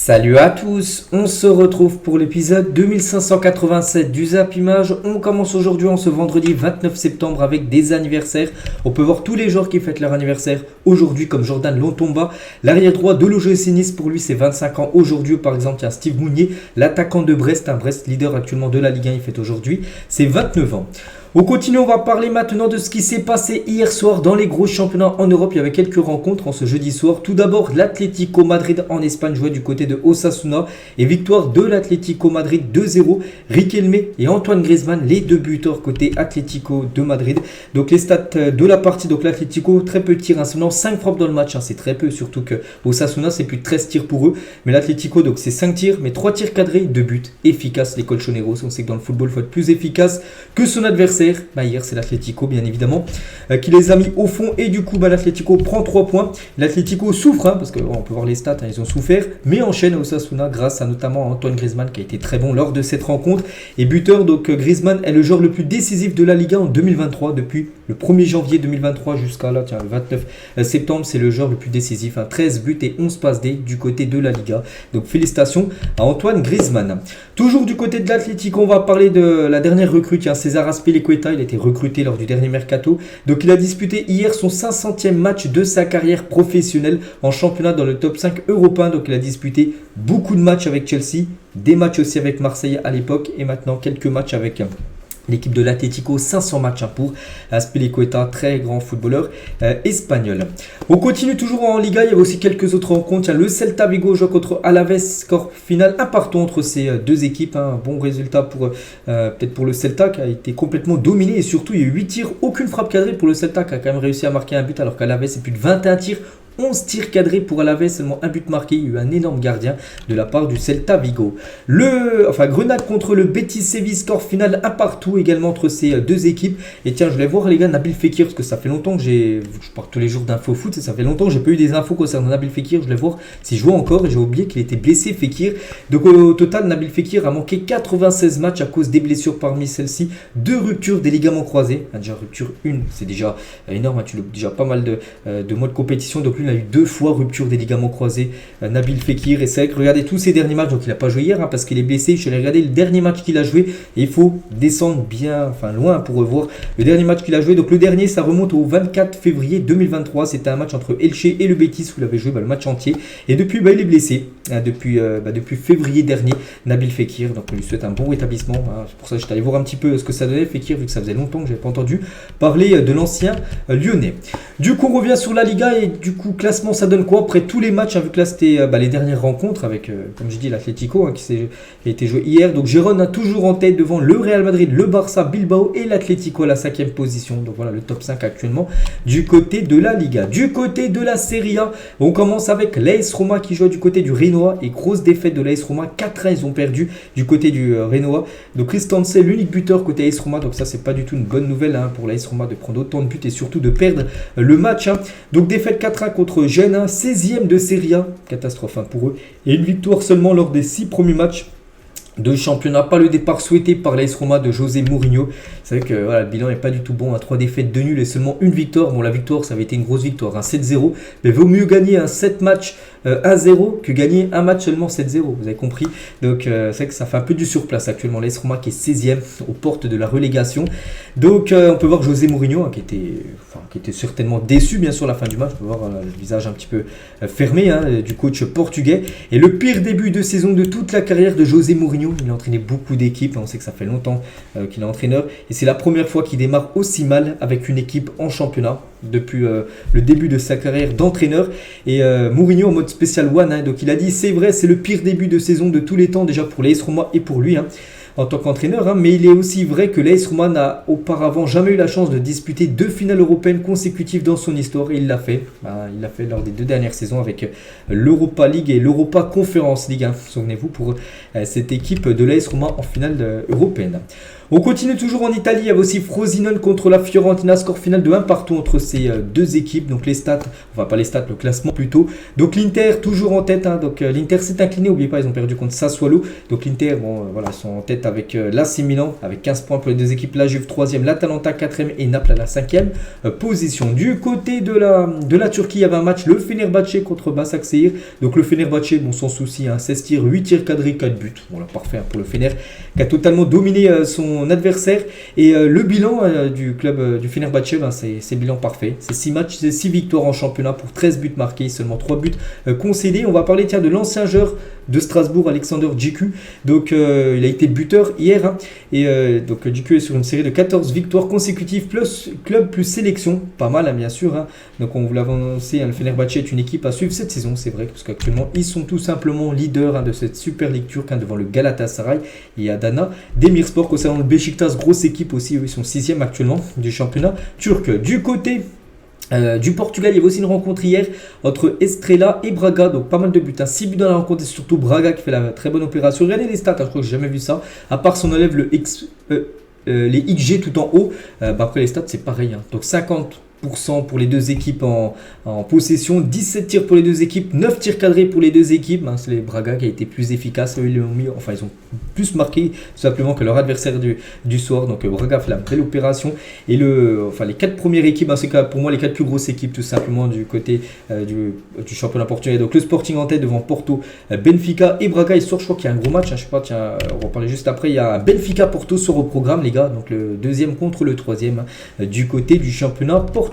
Salut à tous, on se retrouve pour l'épisode 2587 du Zap Image. On commence aujourd'hui en ce vendredi 29 septembre avec des anniversaires. On peut voir tous les joueurs qui fêtent leur anniversaire aujourd'hui comme Jordan Lontomba. L'arrière droit de l'OGC Nice, pour lui c'est 25 ans aujourd'hui. Par exemple, il y a Steve Mounier, l'attaquant de Brest, un Brest leader actuellement de la Ligue 1, il fête aujourd'hui ses 29 ans. On continue, on va parler maintenant de ce qui s'est passé hier soir dans les gros championnats en Europe. Il y avait quelques rencontres en ce jeudi soir. Tout d'abord, l'Atlético Madrid en Espagne jouait du côté de Osasuna et victoire de l'Atlético Madrid 2-0. Riquelme et Antoine Griezmann, les deux buteurs côté Atlético de Madrid. Donc les stats de la partie, donc l'Atlético, très peu de tirs, seulement 5 frappes dans le match, c'est très peu, surtout que Osasuna c'est plus de 13 tirs pour eux. Mais l'Atlético, donc c'est 5 tirs, mais 3 tirs cadrés, 2 buts efficaces. Les colchoneros, on sait que dans le football, il faut être plus efficace que son adversaire. Hier c'est l'Atlético bien évidemment qui les a mis au fond et du coup l'Atlético prend 3 points. L'Atlético souffre parce qu'on peut voir les stats, ils ont souffert, mais enchaîne à Osasuna grâce à notamment Antoine Griezmann qui a été très bon lors de cette rencontre. Et buteur, donc Griezmann est le joueur le plus décisif de la Liga en 2023 depuis le 1er janvier 2023 jusqu'à là, le 29 septembre, c'est le joueur le plus décisif, 13 buts et 11 passes D du côté de la Liga. Donc félicitations à Antoine Griezmann. Toujours du côté de l'Atlético, on va parler de la dernière recrue, César Azpilicueta. Il a été recruté lors du dernier mercato. Donc il a disputé hier son 500e match de sa carrière professionnelle en championnat dans le top 5 européen. Donc il a disputé beaucoup de matchs avec Chelsea, des matchs aussi avec Marseille à l'époque et maintenant quelques matchs avec l'équipe de l'Atlético. 500 matchs pour Azpilicueta, très grand footballeur espagnol. On continue toujours en Liga, il y avait aussi quelques autres rencontres. Le Celta Vigo joue contre Alaves, score final 1 partout entre ces deux équipes. Un bon résultat pour peut-être pour le Celta qui a été complètement dominé et surtout il y a eu 8 tirs, aucune frappe cadrée pour le Celta qui a quand même réussi à marquer un but alors qu'Alaves c'est plus de 21 tirs. 11 tirs cadrés pour Alaves, seulement un but marqué. Il y a eu un énorme gardien de la part du Celta Vigo. Grenade contre le Betis Séville, score final 1 partout également entre ces deux équipes. Et tiens, je voulais voir les gars Nabil Fekir parce que ça fait longtemps que je parle tous les jours d'info foot et ça fait longtemps que j'ai pas eu des infos concernant Nabil Fekir. Je voulais voir s'il jouait encore et j'ai oublié qu'il était blessé Fekir. Donc au total, Nabil Fekir a manqué 96 matchs à cause des blessures parmi celles-ci. 2 ruptures des ligaments croisés. Déjà rupture 1, c'est déjà énorme. Tu loupes déjà pas mal de mois de compétition. Donc lui, il a eu 2 fois rupture des ligaments croisés, Nabil Fekir. Et c'est vrai que regardez tous ses derniers matchs, donc il n'a pas joué hier parce qu'il est blessé. Je vais regarder le dernier match qu'il a joué et il faut descendre bien, loin pour revoir le dernier match qu'il a joué. Donc le dernier, ça remonte au 24 février 2023. C'était un match entre Elche et le Betis où il avait joué le match entier. Et depuis, il est blessé depuis février dernier, Nabil Fekir. Donc on lui souhaite un bon rétablissement. C'est pour ça que j'étais allé voir un petit peu ce que ça donnait Fekir, vu que ça faisait longtemps que je n'avais pas entendu parler de l'ancien lyonnais. Du coup, on revient sur la Liga et du coup, classement, ça donne quoi après tous les matchs, vu que là c'était les dernières rencontres avec, comme je dis, l'Atlético qui a été joué hier. Donc Gérone toujours en tête devant le Real Madrid, le Barça, Bilbao et l'Atlético à la 5e position. Donc voilà le top 5 actuellement du côté de la Liga. Du côté de la Serie A, on commence avec l'AS Roma qui joue du côté du Renoa et grosse défaite de l'AS Roma. 4-1, ils ont perdu du côté du Renoa. Donc Christense, l'unique buteur côté AS Roma. Donc ça c'est pas du tout une bonne nouvelle pour l'AS Roma de prendre autant de buts et surtout de perdre le match. Donc défaite 4-1 contre Gênes, 16e de Serie A, catastrophe pour eux, et une victoire seulement lors des 6 premiers matchs de championnat. Pas le départ souhaité par l'AS Roma de José Mourinho. C'est vrai que le bilan n'est pas du tout bon, 3 défaites, 2 nuls et seulement une victoire. Bon, la victoire ça avait été une grosse victoire, 7-0, mais vaut mieux gagner un 7 matchs 1-0 que gagner un match seulement 7-0, vous avez compris. Donc c'est vrai que ça fait un peu du surplace actuellement. L'AS Roma qui est 16e aux portes de la relégation. Donc on peut voir José Mourinho qui était certainement déçu bien sûr à la fin du match. On peut voir le visage un petit peu fermé du coach portugais. Et le pire début de saison de toute la carrière de José Mourinho. Il a entraîné beaucoup d'équipes, on sait que ça fait longtemps qu'il est entraîneur. Et c'est la première fois qu'il démarre aussi mal avec une équipe en championnat depuis le début de sa carrière d'entraîneur. Et Mourinho en mode spécial one, donc il a dit c'est vrai, c'est le pire début de saison de tous les temps déjà pour l'AS Roma et pour lui en tant qu'entraîneur, mais il est aussi vrai que l'AS Roma n'a auparavant jamais eu la chance de disputer 2 finales européennes consécutives dans son histoire et il l'a fait. Il l'a fait lors des 2 dernières saisons avec l'Europa League et l'Europa Conference League. Souvenez-vous pour cette équipe de l'AS Roma en finale européenne. On continue toujours en Italie, il y avait aussi Frosinone contre la Fiorentina, score final de 1 partout entre ces deux équipes. Donc les stats, enfin pas les stats, le classement plutôt. Donc l'Inter toujours en tête, hein. Donc l'Inter s'est incliné, n'oubliez pas, ils ont perdu contre Sassuolo. Donc l'Inter, bon voilà, sont en tête avec l'AC Milan, avec 15 points pour les deux équipes. La Juve 3e, l'Atalanta 4e et Naples à la 5e position. Du côté de la Turquie, il y avait un match, le Fenerbahçe contre Başakşehir. Donc le Fenerbahçe, bon sans souci, hein, 16 tirs, 8 tirs cadrés, 4 buts. Voilà, parfait hein, pour le Fener, qui a totalement dominé son adversaire. Et le bilan du club du Fenerbahçe, ben, c'est bilan parfait. C'est 6 matchs, c'est 6 victoires en championnat pour 13 buts marqués, seulement 3 buts concédés. On va parler tiens, de l'ancien joueur de Strasbourg, Alexander Djiku. Donc il a été buteur hier. Hein, et donc Djiku est sur une série de 14 victoires consécutives, plus club plus sélection. Pas mal hein, bien sûr. Hein. Donc on vous l'avait annoncé, hein, le Fenerbahçe est une équipe à suivre cette saison, c'est vrai, parce qu'actuellement ils sont tout simplement leaders hein, de cette super ligue turque hein, devant le Galatasaray et Adana. Demirspor concernant le Beşiktaş, grosse équipe aussi, eux, ils sont 6e actuellement du championnat turc. Du côté du Portugal, il y avait aussi une rencontre hier entre Estrela et Braga, donc pas mal de buts, hein. 6 buts dans la rencontre et surtout Braga qui fait la très bonne opération. Regardez les stats, hein, je crois que j'ai jamais vu ça, à part si on enlève les XG tout en haut, après les stats c'est pareil, hein. Donc 50% pour les deux équipes en possession, 17 tirs pour les deux équipes, 9 tirs cadrés pour les deux équipes, hein, c'est les Braga qui a été plus efficace, ils ont plus marqué tout simplement que leur adversaire du soir, donc Braga fait la belle opération, et les 4 premières équipes, hein, c'est pour moi les 4 plus grosses équipes tout simplement du côté du championnat portugais, donc le Sporting en tête devant Porto, Benfica et Braga. Et ce soir je crois qu'il y a un gros match, hein, je sais pas, tiens, on va en parler juste après, il y a Benfica-Porto sur au programme les gars, donc le deuxième contre le troisième hein, du côté du championnat portugais.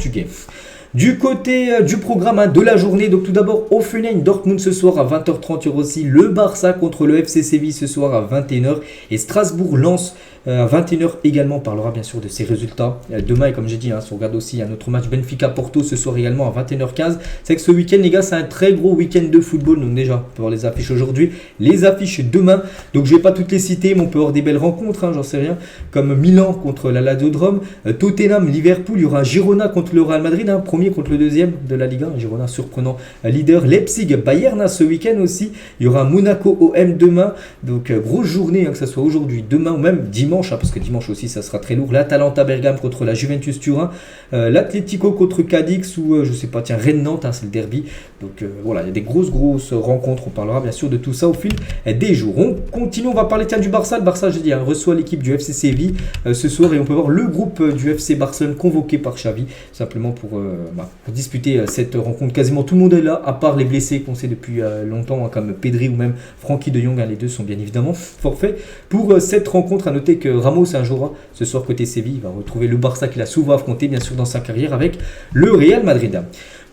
Du côté du programme hein, de la journée, donc tout d'abord Hoffenheim Dortmund ce soir à 20h30, il y aura aussi le Barça contre le FC Séville ce soir à 21h et Strasbourg Lens à 21h également. On parlera bien sûr de ces résultats demain, et comme j'ai dit, hein, si on regarde aussi un autre match Benfica-Porto ce soir également à 21h15. C'est que ce week-end les gars, c'est un très gros week-end de football, donc déjà on peut voir les affiches aujourd'hui, les affiches demain, donc je vais pas toutes les citer, mais on peut avoir des belles rencontres, hein, j'en sais rien, comme Milan contre la Lazio-Rome, Tottenham, Liverpool, il y aura Girona contre le Real Madrid, hein, premier contre le deuxième de la Liga, Girona surprenant leader, Leipzig, Bayern hein, ce week-end aussi, il y aura Monaco OM demain, donc grosse journée, hein, que ce soit aujourd'hui, demain ou même dimanche, hein, parce que dimanche aussi ça sera très lourd, l'Atalanta Bergame contre la Juventus Turin, l'Atlético contre Cadix ou je sais pas, tiens, Rennes-Nantes, hein, c'est le derby, donc voilà, il y a des grosses rencontres, on parlera bien sûr de tout ça au fil des jours. On continue, on va parler tiens, du Barça, le Barça, je dis, hein, reçoit l'équipe du FC Séville ce soir, et on peut voir le groupe du FC Barcelone convoqué par Xavi, simplement pour disputer cette rencontre. Quasiment tout le monde est là, à part les blessés qu'on sait depuis longtemps, hein, comme Pedri ou même Frankie de Jong, hein, les deux sont bien évidemment forfaits pour cette rencontre. À noter que Ramos un jour ce soir côté Séville, il va retrouver le Barça qu'il a souvent affronté bien sûr dans sa carrière avec le Real Madrid.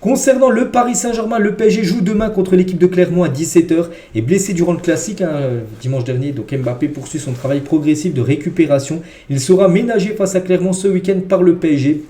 Concernant le Paris Saint-Germain, le PSG joue demain contre l'équipe de Clermont à 17h et blessé durant le classique hein, dimanche dernier. Donc Mbappé poursuit son travail progressif de récupération. Il sera ménagé face à Clermont ce week-end par le PSG.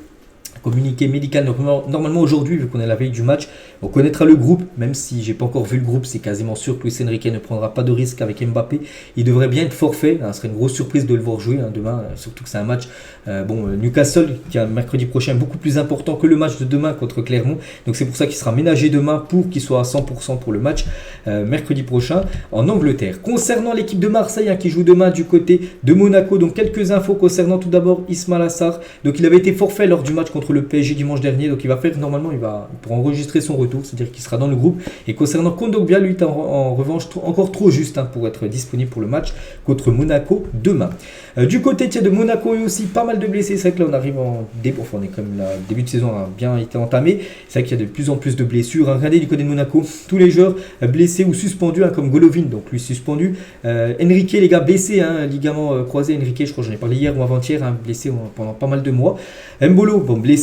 Communiqué médical normalement aujourd'hui, vu qu'on est à la veille du match, on connaîtra le groupe, même si j'ai pas encore vu le groupe, c'est quasiment sûr que Luis Enrique ne prendra pas de risque avec Mbappé. Il devrait bien être forfait, hein, ce serait une grosse surprise de le voir jouer hein, demain, surtout que c'est un match Newcastle qui a mercredi prochain beaucoup plus important que le match de demain contre Clermont, donc c'est pour ça qu'il sera ménagé demain pour qu'il soit à 100% pour le match mercredi prochain en Angleterre. Concernant l'équipe de Marseille hein, qui joue demain du côté de Monaco, donc quelques infos concernant tout d'abord Ismaïla Sarr, donc il avait été forfait lors du match contre le PSG dimanche dernier, donc il va faire normalement, il pourra enregistrer son retour, c'est-à-dire qu'il sera dans le groupe. Et concernant Kondogbia, lui est en revanche encore trop juste hein, pour être disponible pour le match contre Monaco demain. Du côté de Monaco, il y a aussi pas mal de blessés. C'est vrai que là on arrive en début, enfin on est comme le début de saison a bien été entamé. C'est vrai qu'il y a de plus en plus de blessures. Regardez du côté de Monaco, tous les joueurs blessés ou suspendus, hein, comme Golovin, donc lui suspendu. Enrique, les gars, blessé, hein, ligament croisé. Enrique, je crois que j'en ai parlé hier ou avant-hier, hein, blessé pendant pas mal de mois. Mbolo, bon, blessé.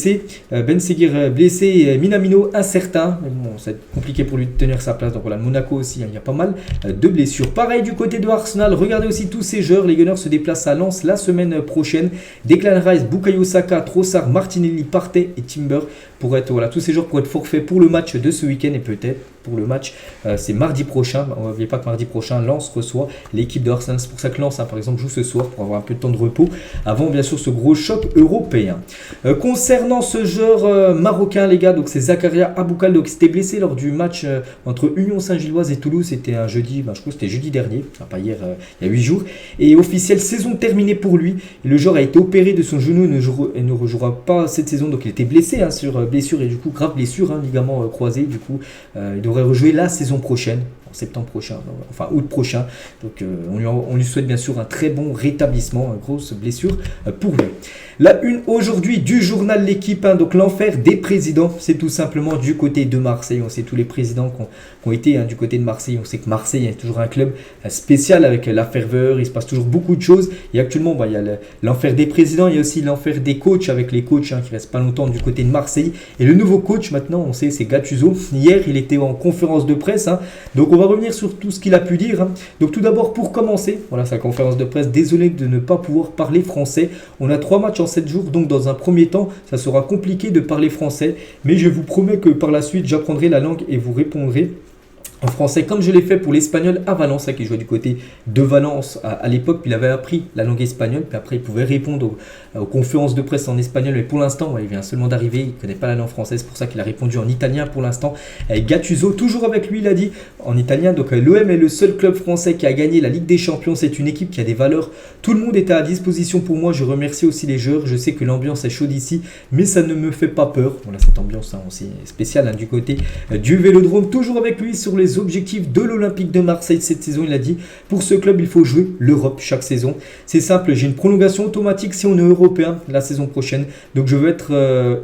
Ben Seguir, blessé. Minamino, incertain. Bon, c'est compliqué pour lui de tenir sa place. Donc voilà, Monaco aussi, hein, il y a pas mal de blessures. Pareil du côté de Arsenal, regardez aussi tous ces joueurs. Les Gunners se déplacent à Lens la semaine prochaine. Declan Rice, Bukayo Saka, Trossard, Martinelli, Partey et Timber pour être, voilà, tous ces joueurs pour être forfaits pour le match de ce week-end et peut-être pour le match. C'est mardi prochain. N'oubliez pas que mardi prochain, Lens reçoit l'équipe de Arsenal. C'est pour ça que Lens, par exemple, joue ce soir pour avoir un peu de temps de repos avant, bien sûr, ce gros choc européen. Concernant ce joueur marocain, les gars, donc c'est Zakaria Aboukal, donc s'était blessé lors du match entre Union Saint-Gilloise et Toulouse. C'était un jeudi, je crois que c'était jeudi dernier, pas hier, il y a 8 jours. Et officiel, saison terminée pour lui. Et le joueur a été opéré de son genou et ne rejouera pas cette saison. Donc il était blessé sur blessure et du coup grave blessure, ligament croisé. Du coup, il devrait rejouer la saison prochaine. En septembre prochain, enfin août prochain. Donc on lui souhaite bien sûr un très bon rétablissement, une grosse blessure pour lui. La une aujourd'hui du journal L'équipe, donc l'enfer des présidents, c'est tout simplement du côté de Marseille. On sait tous les présidents qui ont été du côté de Marseille. On sait que Marseille est toujours un club spécial avec la ferveur, il se passe toujours beaucoup de choses. Et actuellement, il y a l'enfer des présidents, il y a aussi l'enfer des coachs avec les coachs qui restent pas longtemps du côté de Marseille. Et le nouveau coach maintenant, on sait, c'est Gattuso. Hier, il était en conférence de presse, donc on va revenir sur tout ce qu'il a pu dire. Donc tout d'abord, pour commencer, voilà sa conférence de presse. Désolé de ne pas pouvoir parler français. On a 3 matchs en 7 jours, donc dans un premier temps, ça sera compliqué de parler français. Mais je vous promets que par la suite, j'apprendrai la langue et vous répondrez en français, comme je l'ai fait pour l'espagnol à Valence, qui jouait du côté de Valence à l'époque. Puis il avait appris la langue espagnole, puis après il pouvait répondre aux conférences de presse en espagnol. Mais pour l'instant, il vient seulement d'arriver, il ne connaît pas la langue française, c'est pour ça qu'il a répondu en italien pour l'instant. Gattuso, toujours avec lui, il a dit en italien. Donc l'OM est le seul club français qui a gagné la Ligue des Champions. C'est une équipe qui a des valeurs. Tout le monde était à disposition pour moi. Je remercie aussi les joueurs. Je sais que l'ambiance est chaude ici, mais ça ne me fait pas peur. Voilà cette ambiance aussi spéciale du côté du Vélodrome. Toujours avec lui sur les objectifs de l'Olympique de Marseille cette saison. Il a dit: pour ce club, il faut jouer l'Europe chaque saison. C'est simple, j'ai une prolongation automatique si on est européen la saison prochaine. Donc je veux être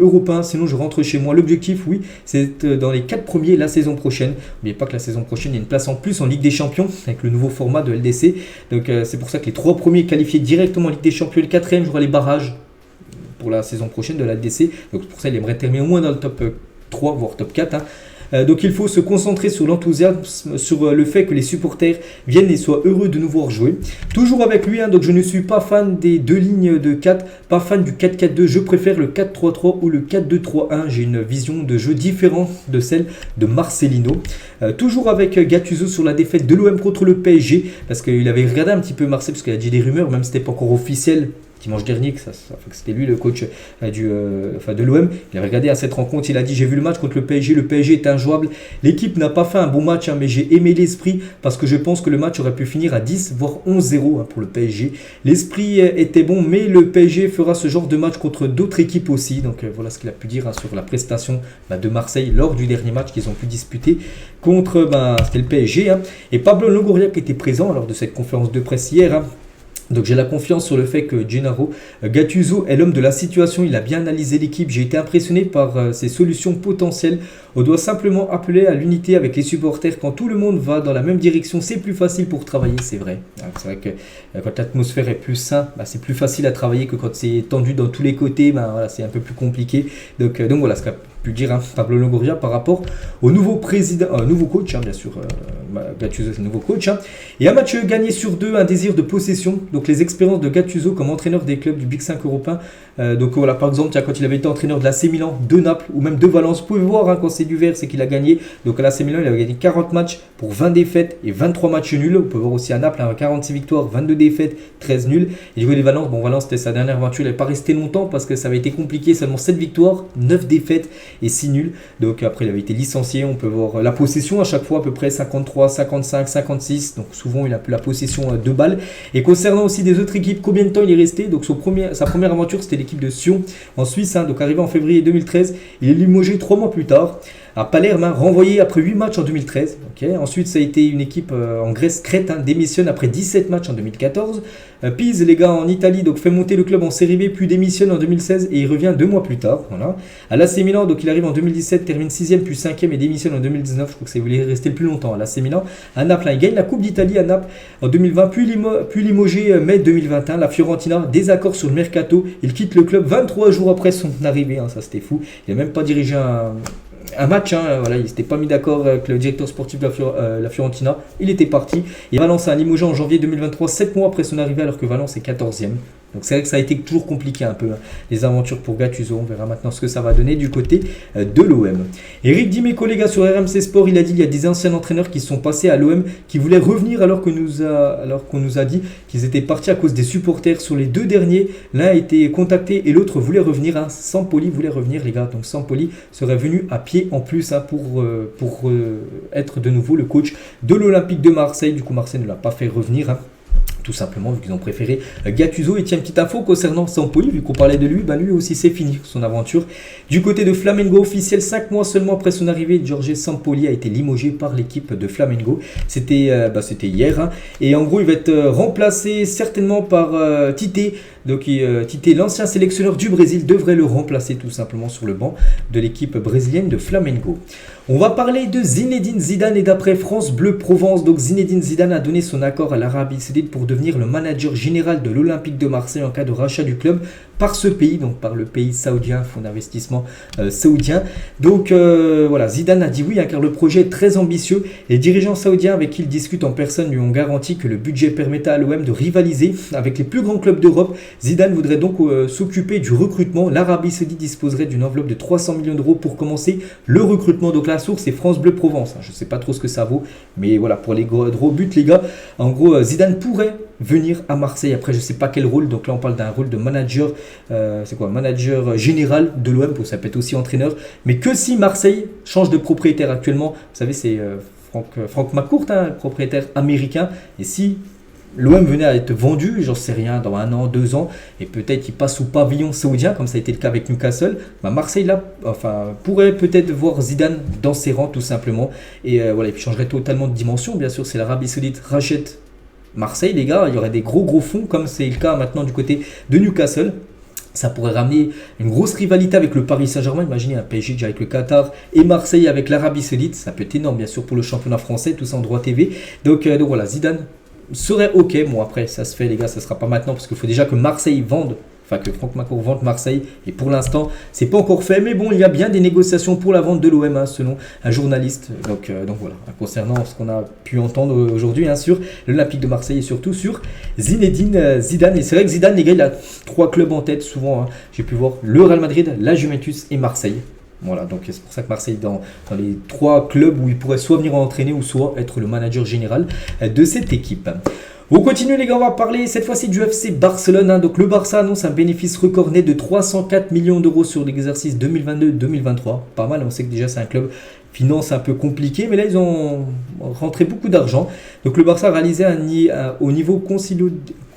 européen, sinon je rentre chez moi. L'objectif, oui, c'est dans les 4 premiers la saison prochaine. N'oubliez pas que la saison prochaine, il y a une place en plus en Ligue des Champions avec le nouveau format de LDC. Donc c'est pour ça que les 3 premiers qualifiés directement en Ligue des Champions, le 4e jouera les barrages pour la saison prochaine de la LDC. Donc pour ça, il aimerait terminer au moins dans le top 3, voire top 4. Donc il faut se concentrer sur l'enthousiasme, sur le fait que les supporters viennent et soient heureux de nous voir jouer. Toujours avec lui, donc je ne suis pas fan des 2 lignes de 4, pas fan du 4-4-2, je préfère le 4-3-3 ou le 4-2-3-1. J'ai une vision de jeu différente de celle de Marcelino. Toujours avec Gattuso sur la défaite de l'OM contre le PSG, parce qu'il avait regardé un petit peu Marseille, parce qu'il a dit des rumeurs, même si c'était pas encore officiel. Dimanche dernier, que c'était lui le coach de l'OM. Il avait regardé à cette rencontre, il a dit: j'ai vu le match contre le PSG est injouable. L'équipe n'a pas fait un bon match, mais j'ai aimé l'esprit parce que je pense que le match aurait pu finir à 10 voire 11-0 pour le PSG. L'esprit était bon, mais le PSG fera ce genre de match contre d'autres équipes aussi. Donc voilà ce qu'il a pu dire sur la prestation de Marseille lors du dernier match qu'ils ont pu disputer contre c'était le PSG. Et Pablo Longoria qui était présent lors de cette conférence de presse hier. Donc j'ai la confiance sur le fait que Gennaro Gattuso est l'homme de la situation. Il a bien analysé l'équipe. J'ai été impressionné par ses solutions potentielles. On doit simplement appeler à l'unité avec les supporters. Quand tout le monde va dans la même direction, c'est plus facile pour travailler, c'est vrai. C'est vrai que quand l'atmosphère est plus saine, c'est plus facile à travailler que quand c'est tendu dans tous les côtés. Voilà, c'est un peu plus compliqué. Donc voilà ce qu'a pu dire Pablo Longoria par rapport au nouveau nouveau coach, bien sûr. Gattuso, c'est le nouveau coach. Et un match gagné sur 2, un désir de possession. Donc les expériences de Gattuso comme entraîneur des clubs du Big 5 européen. Donc voilà, par exemple, quand il avait été entraîneur de l'AC Milan, de Naples ou même de Valence, vous pouvez voir quand c'est du vert, c'est qu'il a gagné. Donc à l'AC Milan, il avait gagné 40 matchs pour 20 défaites et 23 matchs nuls. On peut voir aussi à Naples, 46 victoires, 22 défaites, 13 nuls. Et du côté de Valence, Valence c'était sa dernière aventure, il n'est pas resté longtemps parce que ça avait été compliqué, seulement 7 victoires, 9 défaites et 6 nuls. Donc après, il avait été licencié. On peut voir la possession à chaque fois, à peu près 53, 55, 56. Donc souvent, il a pu la possession de balles. Et concernant aussi des autres équipes, combien de temps il est resté? Donc sa première aventure, c'était l'équipe de Sion en Suisse. Donc arrivé en février 2013, il est limogé 3 mois plus tard. À Palerme, renvoyé après 8 matchs en 2013. Ensuite, ça a été une équipe en Grèce, Crète, démissionne après 17 matchs en 2014. Pise, les gars, en Italie, donc fait monter le club en Série B, puis démissionne en 2016 et il revient 2 mois plus tard. Voilà. À l'AC Milan, donc il arrive en 2017, termine 6e puis 5e et démissionne en 2019. Je crois que c'est voulait rester le plus longtemps à l'AC Milan. À Naples, il gagne la Coupe d'Italie à Naples en 2020, puis limogé mai 2021. La Fiorentina, désaccord sur le mercato. Il quitte le club 23 jours après son arrivée. Ça, c'était fou. Il n'a même pas dirigé un match, voilà, il s'était pas mis d'accord avec le directeur sportif de la Fiorentina, il était parti. Et Valence a limogé en janvier 2023, 7 mois après son arrivée, alors que Valence est 14e. Donc c'est vrai que ça a été toujours compliqué un peu, hein, les aventures pour Gattuso. On verra maintenant ce que ça va donner du côté de l'OM. Eric Dimeco, les gars, sur RMC Sport, il a dit il y a des anciens entraîneurs qui sont passés à l'OM qui voulaient revenir alors qu'on nous a dit qu'ils étaient partis à cause des supporters. Sur les deux derniers, l'un a été contacté et l'autre voulait revenir. Hein. Sampoli voulait revenir, les gars. Donc Sampoli serait venu à pied en plus, hein, pour être de nouveau le coach de l'Olympique de Marseille. Du coup, Marseille ne l'a pas fait revenir, hein. Tout simplement, vu qu'ils ont préféré Gattuso. Et tiens, petite info concernant Sampoli, vu qu'on parlait de lui, lui aussi c'est fini son aventure. Du côté de Flamengo, officiel, 5 mois seulement après son arrivée, Jorge Sampoli a été limogé par l'équipe de Flamengo. C'était hier, hein. Et en gros, il va être remplacé certainement par Tite. Donc Tite, l'ancien sélectionneur du Brésil, devrait le remplacer tout simplement sur le banc de l'équipe brésilienne de Flamengo. On va parler de Zinedine Zidane et d'après France Bleu Provence. Donc Zinedine Zidane a donné son accord à l'Arabie Saoudite pour devenir le manager général de l'Olympique de Marseille en cas de rachat du club par ce pays, donc par le pays saoudien, fonds d'investissement saoudien. Donc voilà, Zidane a dit oui, hein, car le projet est très ambitieux. Les dirigeants saoudiens avec qui il discute en personne lui ont garanti que le budget permettait à l'OM de rivaliser avec les plus grands clubs d'Europe. Zidane voudrait donc s'occuper du recrutement. L'Arabie Saoudite disposerait d'une enveloppe de 300 millions d'euros pour commencer le recrutement. Donc la source est France Bleu Provence. Je ne sais pas trop ce que ça vaut, mais voilà, pour les gros buts, les gars. En gros, Zidane pourrait venir à Marseille. Après, je ne sais pas quel rôle. Donc là, on parle d'un rôle de manager. Manager général de l'OM. Ça peut être aussi entraîneur. Mais que si Marseille change de propriétaire actuellement. Vous savez, c'est Franck McCourt, hein, propriétaire américain. Et si l'OM venait à être vendu, j'en sais rien, dans 1 an, 2 ans, et peut-être il passe sous pavillon saoudien, comme ça a été le cas avec Newcastle, Marseille là, pourrait peut-être voir Zidane dans ses rangs tout simplement, et voilà, il changerait totalement de dimension. Bien sûr, si l'Arabie Saoudite rachète Marseille, les gars, il y aurait des gros fonds, comme c'est le cas maintenant du côté de Newcastle. Ça pourrait ramener une grosse rivalité avec le Paris Saint-Germain. Imaginez un PSG avec le Qatar et Marseille avec l'Arabie Saoudite. Ça peut être énorme, bien sûr, pour le championnat français, tout ça en droit TV. Donc voilà, Zidane serait ok. Bon, après, ça se fait, les gars, ça ne sera pas maintenant parce qu'il faut déjà que Marseille vende. Enfin, que Franck McCourt vende Marseille. Et pour l'instant, c'est pas encore fait. Mais bon, il y a bien des négociations pour la vente de l'OM, hein, selon un journaliste. Donc voilà, concernant ce qu'on a pu entendre aujourd'hui, hein, sur l'Olympique de Marseille et surtout sur Zinedine Zidane. Et c'est vrai que Zidane, les gars, il a 3 clubs en tête souvent. Hein. J'ai pu voir le Real Madrid, la Juventus et Marseille. Voilà, donc c'est pour ça que Marseille dans les 3 clubs où il pourrait soit venir entraîner ou soit être le manager général de cette équipe. On continue, les gars, on va parler cette fois-ci du FC Barcelone, hein. Donc le Barça annonce un bénéfice record net de 304 millions d'euros sur l'exercice 2022-2023. Pas mal, on sait que déjà c'est un club finance un peu compliqué, mais là ils ont rentré beaucoup d'argent. Donc le Barça a réalisé au niveau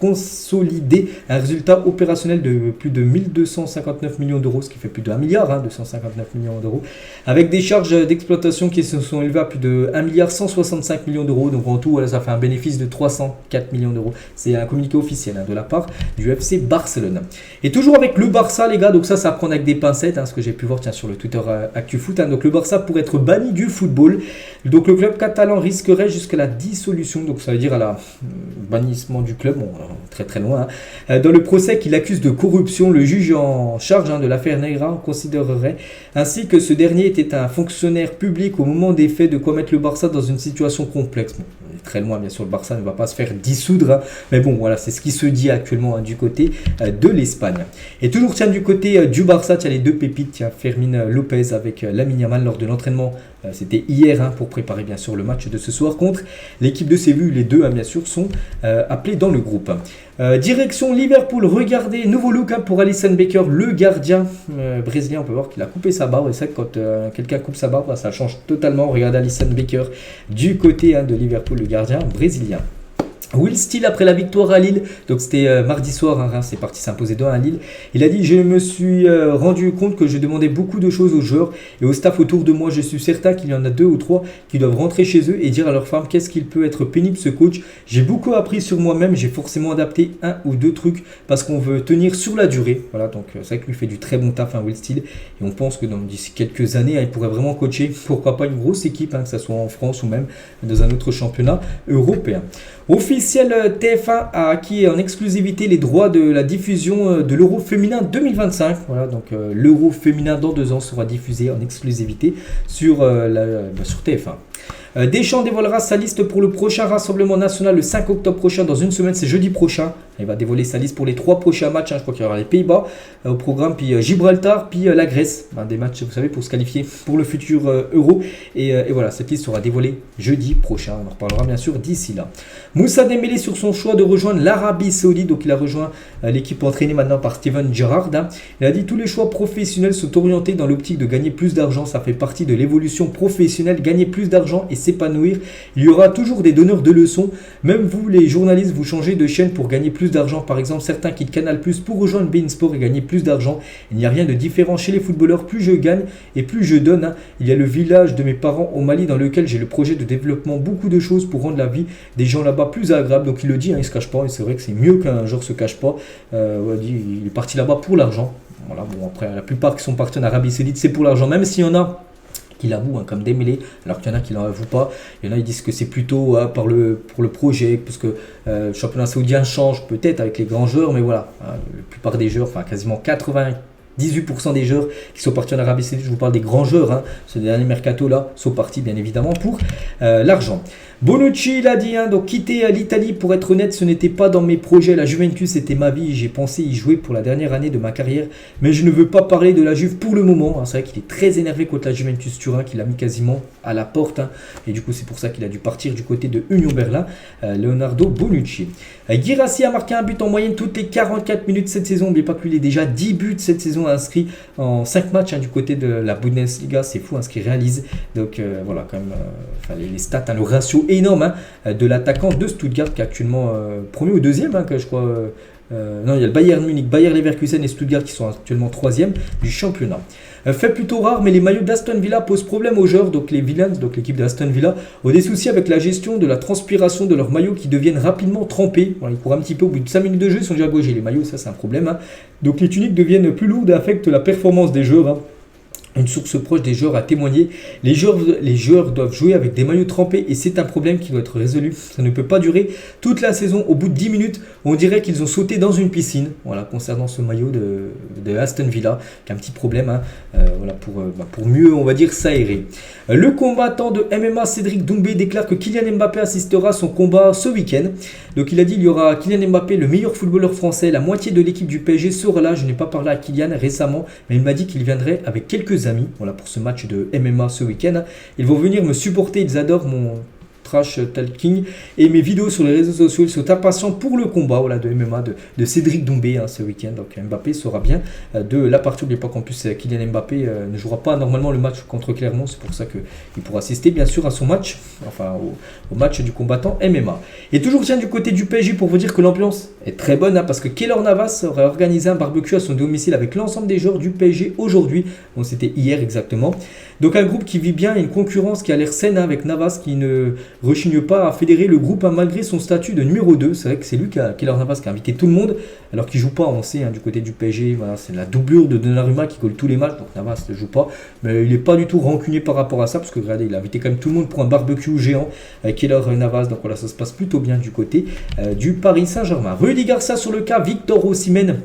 consolidé un résultat opérationnel de plus de 1259 millions d'euros, ce qui fait plus de 1 milliard, hein, 259 millions d'euros, avec des charges d'exploitation qui se sont élevées à plus de 1 milliard 165 millions d'euros. Donc en tout, voilà, ça fait un bénéfice de 304 millions d'euros. C'est un communiqué officiel, hein, de la part du FC Barcelone. Et toujours avec le Barça, les gars, donc ça à prendre avec des pincettes, hein, ce que j'ai pu voir sur le Twitter ActuFoot. Hein. Donc le Barça pourrait être banni du football. Donc le club catalan risquerait jusqu'à la dissolution, donc ça veut dire à la bannissement du club, bon, très loin. Hein. Dans le procès qu'il accuse de corruption, le juge en charge, hein, de l'affaire Negreira considérerait ainsi que ce dernier était un fonctionnaire public au moment des faits, de quoi mettre le Barça dans une situation complexe. Bon, on est très loin, bien sûr, le Barça ne va pas se faire dissoudre, hein, mais bon, voilà, c'est ce qui se dit actuellement, hein, du côté de l'Espagne. Et toujours, tiens, du côté du Barça, tiens, les 2 pépites, tiens, Fermín López avec Lamine Yamal lors de l'entraînement. C'était hier, hein, pour préparer bien sûr le match de ce soir contre l'équipe de Séville. Les 2, hein, bien sûr, sont appelés dans le groupe. Direction Liverpool, regardez, nouveau look, hein, pour Alisson Becker, le gardien brésilien. On peut voir qu'il a coupé sa barbe, et c'est vrai que quand quelqu'un coupe sa barbe, ça change totalement. Regardez Alisson Becker du côté, hein, de Liverpool, le gardien brésilien. Will Steele, après la victoire à Lille, donc c'était mardi soir, hein, c'est parti s'imposer 2-1 à Lille. Il a dit: je me suis rendu compte que je demandais beaucoup de choses aux joueurs et au staff autour de moi. Je suis certain qu'il y en a 2 ou 3 qui doivent rentrer chez eux et dire à leur femme qu'est-ce qu'il peut être pénible, ce coach. J'ai beaucoup appris sur moi-même, j'ai forcément adapté 1 ou 2 trucs parce qu'on veut tenir sur la durée. Voilà, donc c'est vrai qu'il fait du très bon taf, hein, Will Steele, et on pense que d'ici quelques années, hein, il pourrait vraiment coacher, pourquoi pas une grosse équipe, hein, que ce soit en France ou même dans un autre championnat européen. Officiel, TF1 a acquis en exclusivité les droits de la diffusion de l'Euro féminin 2025. Voilà, donc l'Euro féminin dans 2 ans sera diffusé en exclusivité sur TF1. Deschamps dévoilera sa liste pour le prochain rassemblement national le 5 octobre prochain, dans une semaine, c'est jeudi prochain. Il va dévoiler sa liste pour les 3 prochains matchs. Je crois qu'il y aura les Pays-Bas au programme, puis Gibraltar, puis la Grèce. Des matchs, vous savez, pour se qualifier pour le futur Euro. Et voilà, cette liste sera dévoilée jeudi prochain. On en reparlera bien sûr d'ici là. Moussa Dembélé sur son choix de rejoindre l'Arabie Saoudite. Donc il a rejoint l'équipe entraînée maintenant par Steven Gerrard. Il a dit tous les choix professionnels sont orientés dans l'optique de gagner plus d'argent. Ça fait partie de l'évolution professionnelle. Gagner plus d'argent et s'épanouir. Il y aura toujours des donneurs de leçons. Même vous, les journalistes, vous changez de chaîne pour gagner plus d'argent. Par exemple, certains quittent Canal+ pour rejoindre beIN Sport et gagner plus d'argent. Il n'y a rien de différent chez les footballeurs. Plus je gagne et plus je donne. Il y a le village de mes parents au Mali dans lequel j'ai le projet de développement. Beaucoup de choses pour rendre la vie des gens là-bas plus agréable. Donc il le dit, il ne se cache pas. Et c'est vrai que c'est mieux qu'un joueur se cache pas. Il est parti là-bas pour l'argent. Voilà, bon, après, la plupart qui sont partis en Arabie Saoudite, c'est pour l'argent. Même s'il y en a qui l'avouent, comme Dembélé, alors qu'il y en a qui ne l'avouent pas. Il y en a qui disent que c'est plutôt pour le projet, parce que le championnat saoudien change peut-être avec les grands joueurs, mais voilà, la plupart des joueurs, enfin quasiment 98% des joueurs qui sont partis en Arabie Saoudite, je vous parle des grands joueurs, ce dernier mercato là, sont partis bien évidemment pour l'argent. Bonucci il a dit, donc quitter l'Italie, pour être honnête, ce n'était pas dans mes projets. La Juventus était ma vie, j'ai pensé y jouer pour la dernière année de ma carrière, mais je ne veux pas parler de la Juve pour le moment. C'est vrai qu'il est très énervé contre la Juventus Turin, qu'il a mis quasiment à la porte, et du coup c'est pour ça qu'il a dû partir du côté de Union Berlin, Leonardo Bonucci. Guirassy a marqué un but en moyenne toutes les 44 minutes cette saison. N'oubliez pas que lui il est déjà 10 buts cette saison inscrits en 5 matchs du côté de la Bundesliga, c'est fou ce qu'il réalise. Donc voilà, quand même les stats, le ratio énorme de l'attaquant de Stuttgart qui est actuellement premier ou deuxième, que je crois. Non, il y a le Bayern Munich, Bayer Leverkusen et Stuttgart qui sont actuellement 3e du championnat. Fait plutôt rare, mais les maillots d'Aston Villa posent problème aux joueurs. Donc les Villains, donc l'équipe d'Aston Villa, ont des soucis avec la gestion de la transpiration de leurs maillots qui deviennent rapidement trempés. Voilà, ils courent un petit peu, au bout de 5 minutes de jeu, ils sont déjà gaugés. Les maillots, ça c'est un problème. Donc les tuniques deviennent plus lourdes et affectent la performance des joueurs. Une source proche des joueurs a témoigné. Les joueurs doivent jouer avec des maillots trempés et c'est un problème qui doit être résolu. Ça ne peut pas durer toute la saison. Au bout de 10 minutes, on dirait qu'ils ont sauté dans une piscine. Voilà, concernant ce maillot de Aston Villa, qui a un petit problème. Voilà, pour mieux, on va dire, s'aérer. Le combattant de MMA, Cédric Doumbé, déclare que Kylian Mbappé assistera à son combat ce week-end. Donc il a dit il y aura Kylian Mbappé, le meilleur footballeur français. La moitié de l'équipe du PSG sera là. Je n'ai pas parlé à Kylian récemment, mais il m'a dit qu'il viendrait avec quelques amis, voilà, pour ce match de MMA ce week-end. Ils vont venir me supporter, ils adorent mon trash talking et mes vidéos sur les réseaux sociaux. Ils sont impatients pour le combat, voilà, de MMA de Cédric Doumbé ce week-end. Donc Mbappé sera bien de la partie. N'oubliez pas qu'en plus Kylian Mbappé ne jouera pas normalement le match contre Clermont. C'est pour ça qu'il pourra assister bien sûr à son match, enfin au match du combattant MMA. Et toujours tiens du côté du PSG pour vous dire que l'ambiance est très bonne, parce que Keylor Navas aurait organisé un barbecue à son domicile avec l'ensemble des joueurs du PSG aujourd'hui. Bon, c'était hier exactement. Donc un groupe qui vit bien et une concurrence qui a l'air saine avec Navas qui ne rechigne pas à fédérer le groupe malgré son statut de numéro 2. C'est vrai que c'est lui Keylor Navas qui a invité tout le monde alors qu'il ne joue pas, on sait, du côté du PSG. Voilà, c'est la doublure de Donnarumma qui colle tous les matchs, donc Navas ne joue pas. Mais il n'est pas du tout rancunier par rapport à ça, parce que regardez, il a invité quand même tout le monde pour un barbecue géant, Keylor Navas. Donc voilà, ça se passe plutôt bien du côté du Paris Saint-Germain. Rudy Garcia sur le cas Victor Osimhen.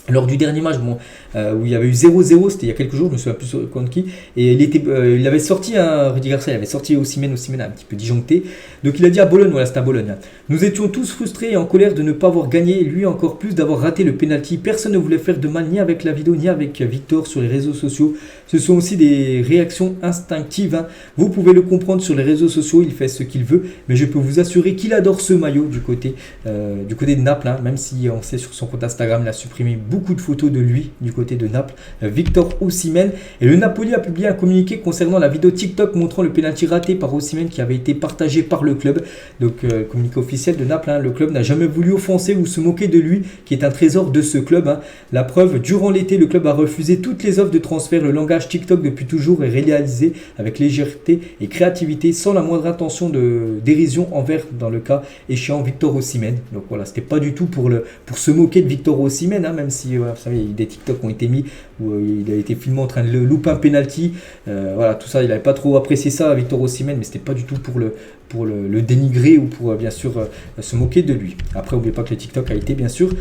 Lors du dernier match, où il y avait eu 0-0, c'était il y a quelques jours, je me souviens plus contre qui, et il avait sorti Rudy Garcia, il avait sorti Osimhen un petit peu disjoncté. Donc il a dit à Bologne, voilà, c'était à Bologne. Nous étions tous frustrés et en colère de ne pas avoir gagné, lui encore plus d'avoir raté le penalty. Personne ne voulait faire de mal ni avec la vidéo ni avec Victor sur les réseaux sociaux. Ce sont aussi des réactions instinctives. Vous pouvez le comprendre sur les réseaux sociaux, il fait ce qu'il veut, mais je peux vous assurer qu'il adore ce maillot du côté de Naples, même si on sait sur son compte Instagram, il a supprimé beaucoup de photos de lui du côté de Naples, Victor Osimhen. Et le Napoli a publié un communiqué concernant la vidéo TikTok montrant le penalty raté par Osimhen qui avait été partagé par le club. Donc communiqué officiel de Naples, le club n'a jamais voulu offenser ou se moquer de lui qui est un trésor de ce club. La preuve, durant l'été, le club a refusé toutes les offres de transfert. Le langage TikTok depuis toujours est réalisé avec légèreté et créativité sans la moindre intention de dérision envers, dans le cas échéant, Victor Osimhen. Donc voilà, c'était pas du tout pour se moquer de Victor Osimhen, même si vous savez, des TikTok ont été mis où il a été filmé en train de louper un penalty. Voilà, tout ça, il n'avait pas trop apprécié ça, Victor Osimhen, mais c'était pas du tout pour le dénigrer ou pour bien sûr se moquer de lui. Après, n'oubliez pas que le TikTok a été bien sûr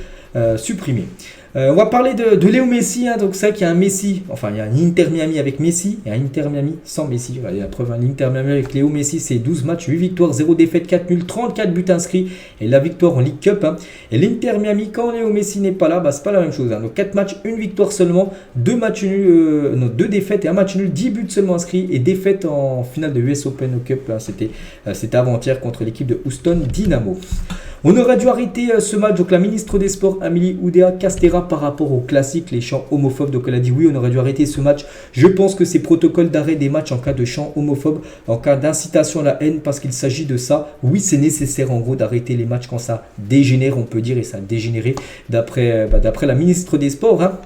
supprimé. On va parler de Léo Messi, hein, donc c'est vrai qu'il y a un Messi, enfin il y a un Inter Miami avec Messi et un Inter Miami sans Messi. Voilà, la preuve, l'Inter Miami avec Léo Messi, c'est 12 matchs, 8 victoires, 0 défaites, 4 nuls, 34 buts inscrits et la victoire en League Cup. Hein. Et l'Inter Miami, quand Léo Messi n'est pas là, c'est pas la même chose. Hein. Donc 4 matchs, 1 victoire seulement, 2 matchs nuls, 2 défaites et 1 match nul, 10 buts seulement inscrits et défaite en finale de US Open Cup. Hein. C'était avant-hier contre l'équipe de Houston Dynamo. On aurait dû arrêter ce match, donc la ministre des Sports, Amélie Oudéa-Castéra, par rapport au classique, les chants homophobes. Donc elle a dit oui, on aurait dû arrêter ce match. Je pense que c'est protocole d'arrêt des matchs en cas de chants homophobes, en cas d'incitation à la haine, parce qu'il s'agit de ça. Oui, c'est nécessaire en gros d'arrêter les matchs quand ça dégénère, on peut dire, et ça a dégénéré d'après la ministre des Sports. Hein.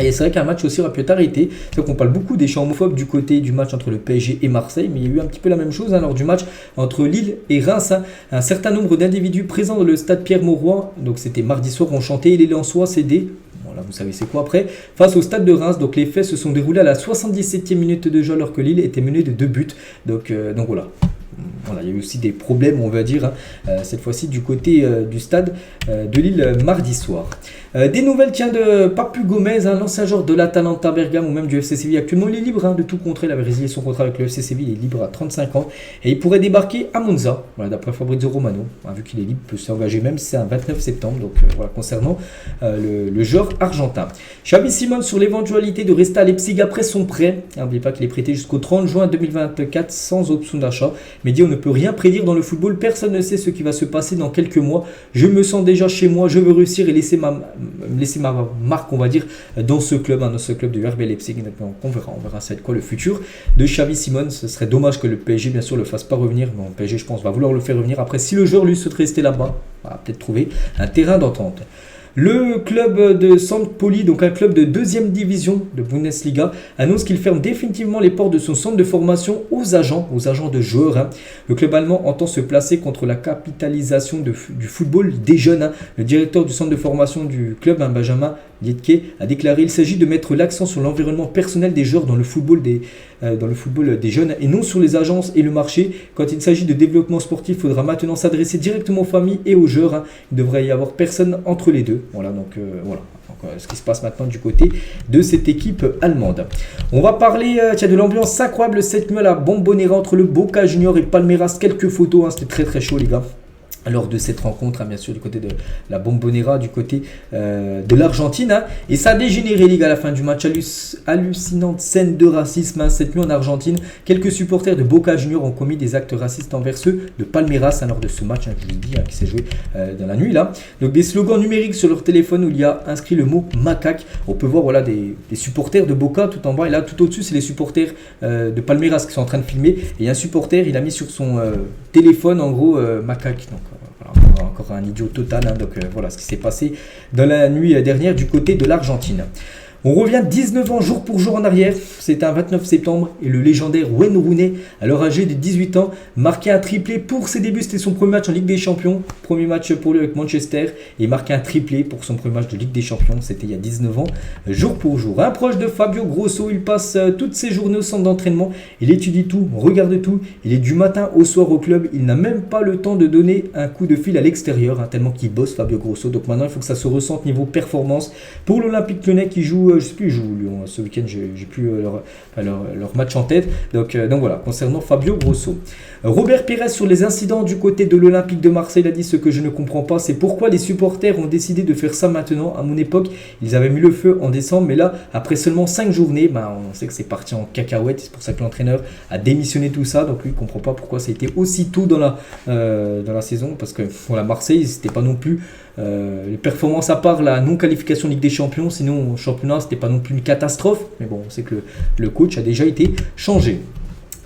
Et c'est vrai qu'un match aussi aurait pu être arrêté. C'est vrai qu'on parle beaucoup des chants homophobes du côté du match entre le PSG et Marseille, mais il y a eu un petit peu la même chose lors du match entre Lille et Reims. Hein. Un certain nombre d'individus présents dans le stade Pierre-Mauroy, donc c'était mardi soir, ont chanté et les Lensois cédé. Bon, là, vous savez c'est quoi après. Face au stade de Reims, donc les faits se sont déroulés à la 77e minute de jeu alors que Lille était menée de 2 buts. Donc voilà. Voilà, il y a eu aussi des problèmes, on va dire, cette fois-ci du côté du stade de Lille mardi soir. Des nouvelles, tiens, de Papu Gomez, l'ancien joueur de l'Atalanta Bergame ou même du FC Séville. Actuellement, il est libre de tout contrat. Il avait résilié son contrat avec le FC Séville. Il est libre à 35 ans et il pourrait débarquer à Monza. Voilà, d'après Fabrizio Romano. Vu qu'il est libre, il peut s'engager même si c'est un 29 septembre. Donc voilà, concernant le joueur argentin. Xavi Simons sur l'éventualité de rester à Leipzig après son prêt. N'oubliez pas qu'il est prêté jusqu'au 30 juin 2024 sans option d'achat. Mais dit on ne peut rien prédire dans le football. Personne ne sait ce qui va se passer dans quelques mois. Je me sens déjà chez moi. Je veux réussir et laisser ma marque, on va dire, dans ce club de RB Leipzig. Donc, on verra ça va être quoi le futur de Xavi Simons. Ce serait dommage que le PSG, bien sûr, le fasse pas revenir. Bon, le PSG, je pense, va vouloir le faire revenir. Après, si le joueur lui souhaite rester là-bas, on va peut-être trouver un terrain d'entente. Le club de Saint-Pauli, donc un club de 2e division de Bundesliga, annonce qu'il ferme définitivement les portes de son centre de formation aux agents de joueurs. Hein. Le club allemand entend se placer contre la capitalisation du football des jeunes. Hein. Le directeur du centre de formation du club, Benjamin Liedtke, a déclaré qu'il s'agit de mettre l'accent sur l'environnement personnel des joueurs dans le football des jeunes et non sur les agences et le marché. Quand il s'agit de développement sportif, il faudra maintenant s'adresser directement aux familles et aux joueurs. Hein. Il ne devrait y avoir personne entre les deux. Voilà, donc voilà. Ce qui se passe maintenant du côté de cette équipe allemande. On va parler de l'ambiance incroyable cette nuit à la Bombonera entre le Boca Junior et Palmeiras. Quelques photos, c'était très très chaud les gars. Lors de cette rencontre, bien sûr, du côté de la Bombonera, du côté de l'Argentine. Hein. Et ça a dégénéré, les gars, à la fin du match. Hallucinante scène de racisme cette nuit en Argentine. Quelques supporters de Boca Juniors ont commis des actes racistes envers ceux de Palmeiras lors de ce match, je vous dis, qui s'est joué dans la nuit. Là. Donc des slogans numériques sur leur téléphone où il y a inscrit le mot macaque. On peut voir voilà, des supporters de Boca tout en bas. Et là, tout au-dessus, c'est les supporters de Palmeiras qui sont en train de filmer. Et un supporter, il a mis sur son téléphone, en gros, macaque. Donc, voilà, encore un idiot total. Hein, donc voilà ce qui s'est passé dans la nuit dernière du côté de l'Argentine. On revient 19 ans jour pour jour en arrière, c'était un 29 septembre et le légendaire Wayne Rooney, alors âgé de 18 ans, marquait un triplé pour ses débuts, c'était son premier match en Ligue des Champions, premier match pour lui avec Manchester et marquait un triplé pour son premier match de Ligue des Champions, c'était il y a 19 ans, jour pour jour. Un proche de Fabio Grosso, il passe toutes ses journées au centre d'entraînement, il étudie tout, regarde tout, il est du matin au soir au club, il n'a même pas le temps de donner un coup de fil à l'extérieur, hein, tellement qu'il bosse Fabio Grosso, donc maintenant il faut que ça se ressente niveau performance pour l'Olympique Lyonnais qui joue je sais plus, ils jouent Lyon ce week-end, j'ai plus leur match en tête. Donc voilà, concernant Fabio Grosso. Robert Pires sur les incidents du côté de l'Olympique de Marseille, il a dit ce que je ne comprends pas, c'est pourquoi les supporters ont décidé de faire ça maintenant. À mon époque, ils avaient mis le feu en décembre, mais là, après seulement 5 journées, on sait que c'est parti en cacahuète. C'est pour ça que l'entraîneur a démissionné tout ça. Donc lui, il ne comprend pas pourquoi ça a été aussi tôt dans la saison, parce que voilà, Marseille, c'était pas non plus les performances à part la non-qualification Ligue des Champions, sinon au championnat, c'était pas non plus une catastrophe. Mais bon, on sait que le coach a déjà été changé.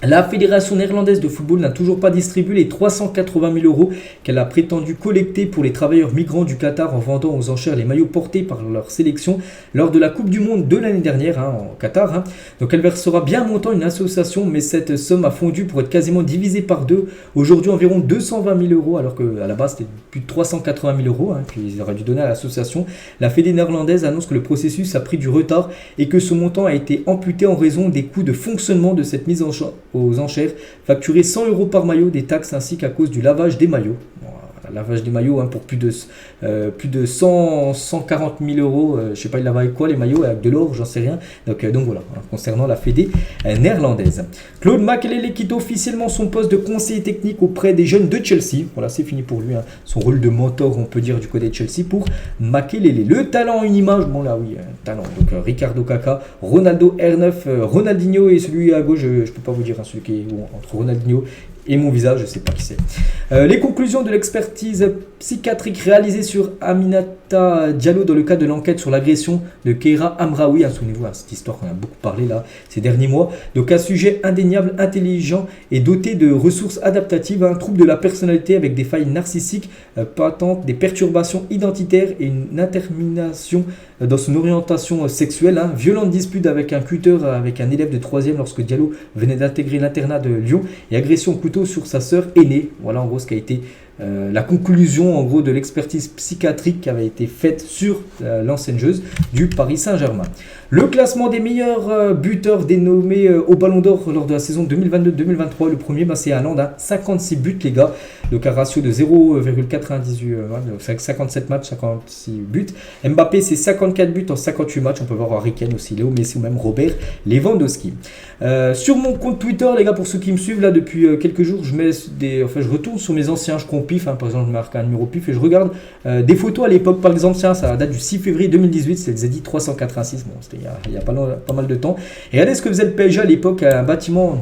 La Fédération néerlandaise de football n'a toujours pas distribué les 380 000 euros qu'elle a prétendu collecter pour les travailleurs migrants du Qatar en vendant aux enchères les maillots portés par leur sélection lors de la Coupe du Monde de l'année dernière au Qatar. Donc elle versera bien un montant à une association, mais cette somme a fondu pour être quasiment divisée par deux. Aujourd'hui environ 220 000 euros, alors qu'à la base c'était plus de 380 000 euros qu'ils auraient dû donner à l'association. La Fédé néerlandaise annonce que le processus a pris du retard et que ce montant a été amputé en raison des coûts de fonctionnement de cette mise aux enchères, facturé 100 euros par maillot, des taxes ainsi qu'à cause du lavage des maillots. Bon, lavage des maillots pour plus de 140 000 euros. Je sais pas, il lave avec quoi les maillots, avec de l'or, j'en sais rien. Donc voilà, concernant la fédé néerlandaise. Claude Makelele quitte officiellement son poste de conseiller technique auprès des jeunes de Chelsea. Voilà, c'est fini pour lui. Son rôle de mentor, on peut dire, du côté de Chelsea pour Makelele. Le talent, une image. Bon là, oui, talent. Donc Ricardo Kaka, Ronaldo R9, Ronaldinho et celui à gauche, je ne peux pas vous dire, celui qui est entre Ronaldinho et mon visage, je ne sais pas qui c'est. Les conclusions de l'expertise psychiatrique réalisée sur Aminata Diallo dans le cadre de l'enquête sur l'agression de Keira Amraoui. Souvenez-vous, cette histoire qu'on a beaucoup parlé là ces derniers mois. Donc un sujet indéniable, intelligent et doté de ressources adaptatives, un trouble de la personnalité avec des failles narcissiques patentes, des perturbations identitaires et une indétermination dans son orientation sexuelle. Violente dispute avec un tuteur, avec un élève de 3e lorsque Diallo venait d'intégrer l'internat de Lyon et agression au couteau sur sa sœur aînée. Voilà en gros ce qui a été la conclusion en gros de l'expertise psychiatrique qui avait été faite sur l'ancienne joueuse du Paris Saint-Germain. Le classement des meilleurs buteurs dénommés au Ballon d'Or lors de la saison 2022-2023. Le premier, c'est Haaland, 56 buts les gars. Donc un ratio de 0,98, 57 matchs, 56 buts. Mbappé, c'est 54 buts en 58 matchs. On peut voir Harry Kane aussi, Léo Messi ou même Robert Lewandowski. Sur mon compte Twitter, les gars, pour ceux qui me suivent là depuis quelques jours, je retourne sur mes anciens, je compte pif. Par exemple, je marque un numéro pif et je regarde des photos à l'époque. Par exemple, ça date du 6 février 2018, c'est le Zedi 386. Bon, c'était il y a pas mal de temps. Et regardez ce que faisait le PSG à l'époque, un bâtiment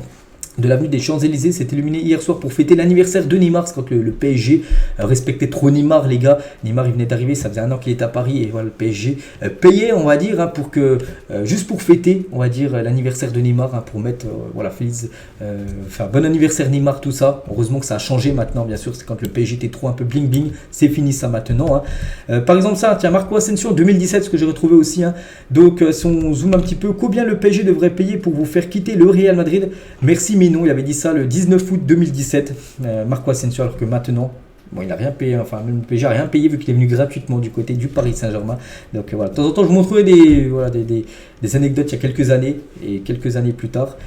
de l'avenue des Champs-Élysées s'est illuminé hier soir pour fêter l'anniversaire de Neymar. C'est quand le PSG respectait trop Neymar, les gars. Neymar, il venait d'arriver, ça faisait un an qu'il était à Paris et voilà, le PSG payait, on va dire, pour que juste pour fêter, on va dire, l'anniversaire de Neymar, pour mettre bon anniversaire Neymar, tout ça. Heureusement que ça a changé maintenant, bien sûr, c'est quand le PSG était trop un peu bling bling, c'est fini ça maintenant. Par exemple, Marco Asensio en 2017, ce que j'ai retrouvé aussi. Donc, si on zoome un petit peu, combien le PSG devrait payer pour vous faire quitter le Real Madrid? Merci, mais non, il avait dit ça le 19 août 2017, Marco Asensio, alors que maintenant, bon, il n'a rien payé, même le PSG n'a rien payé vu qu'il est venu gratuitement du côté du Paris Saint-Germain. Donc voilà, de temps en temps, je vous montrerai des anecdotes il y a quelques années et quelques années plus tard,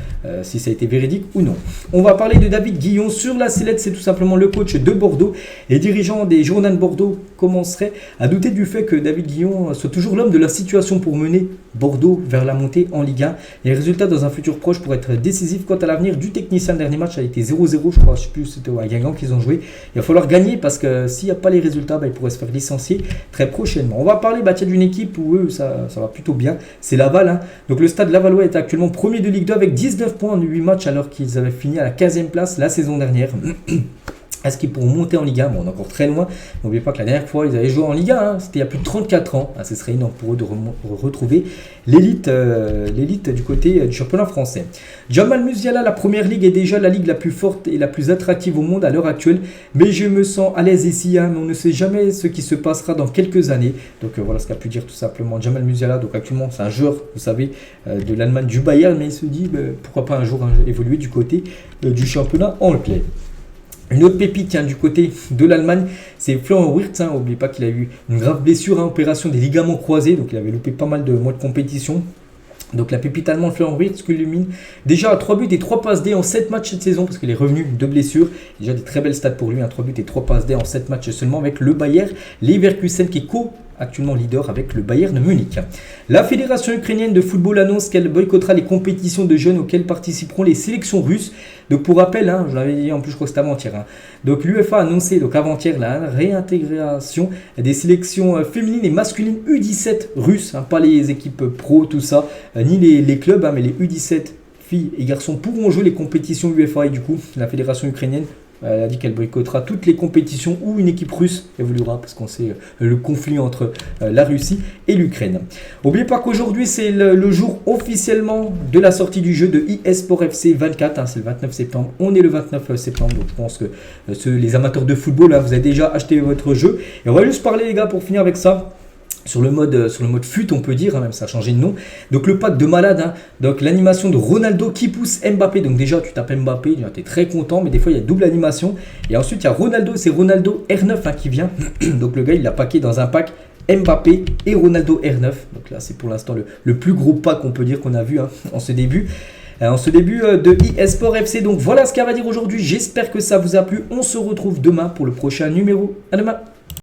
si ça a été véridique ou non. On va parler de David Guillon sur la sellette, c'est tout simplement le coach de Bordeaux. Les dirigeants des Girondins de Bordeaux commenceraient à douter du fait que David Guillon soit toujours l'homme de la situation pour mener Bordeaux vers la montée en Ligue 1. Les résultats dans un futur proche pourraient être décisifs quant à l'avenir du technicien. Le dernier match a été 0-0, je crois, je sais plus, c'était à Guingamp qu'ils ont joué. Il va falloir gagner parce que s'il n'y a pas les résultats, il pourrait se faire licencier très prochainement. On va parler d'une équipe où eux, ça va plutôt bien, c'est Laval. Donc le Stade Lavallois est actuellement premier de Ligue 2 avec 19 points en 8 matchs alors qu'ils avaient fini à la 15e place la saison dernière. Est-ce qu'ils pourront monter en Ligue 1? Bon, on est encore très loin. N'oubliez pas que la dernière fois, ils avaient joué en Ligue 1. C'était il y a plus de 34 ans. Ce serait énorme pour eux de retrouver l'élite du côté du championnat français. Jamal Musiala, la première ligue est déjà la ligue la plus forte et la plus attractive au monde à l'heure actuelle. Mais je me sens à l'aise ici. Mais on ne sait jamais ce qui se passera dans quelques années. Donc voilà ce qu'a pu dire tout simplement Jamal Musiala. Donc actuellement, c'est un joueur, vous savez, de l'Allemagne, du Bayern. Mais il se dit, pourquoi pas un jour évoluer du côté du championnat anglais. Une autre pépite du côté de l'Allemagne, c'est Florian Wirtz. N'oubliez pas qu'il a eu une grave blessure, opération des ligaments croisés, donc il avait loupé pas mal de mois de compétition. Donc la pépite allemande Florian Wirtz culmine déjà à 3 buts et 3 passes D en 7 matchs cette saison parce qu'il est revenu de blessure. Déjà des très belles stats pour lui, 3 buts et 3 passes D en 7 matchs seulement avec le Bayer Leverkusen qui est actuellement leader avec le Bayern de Munich. La fédération ukrainienne de football annonce qu'elle boycottera les compétitions de jeunes auxquelles participeront les sélections russes. Donc pour rappel, je l'avais dit en plus, je crois que c'était avant-hier. Donc l'UEFA a annoncé avant-hier la réintégration des sélections féminines et masculines U17 russes, pas les équipes pro, tout ça, ni les clubs, mais les U17 filles et garçons pourront jouer les compétitions UEFA et du coup la fédération ukrainienne elle a dit qu'elle boycottera toutes les compétitions où une équipe russe évoluera parce qu'on sait le conflit entre la Russie et l'Ukraine. N'oubliez pas qu'aujourd'hui c'est le jour officiellement de la sortie du jeu de eSport FC 24, c'est le 29 septembre. On est le 29 septembre, donc je pense que les amateurs de football, vous avez déjà acheté votre jeu. Et on va juste parler les gars pour finir avec ça. Sur le mode FUT, on peut dire, même ça a changé de nom. Donc le pack de malade, donc l'animation de Ronaldo qui pousse Mbappé. Donc déjà, tu tapes Mbappé, tu es très content, mais des fois il y a double animation. Et ensuite, il y a Ronaldo, c'est Ronaldo R9 qui vient. Donc le gars, il l'a packé dans un pack Mbappé et Ronaldo R9. Donc là, c'est pour l'instant le plus gros pack, on peut dire, qu'on a vu en ce début. en ce début de eSport FC. Donc voilà ce qu'elle va dire aujourd'hui. J'espère que ça vous a plu. On se retrouve demain pour le prochain numéro. À demain.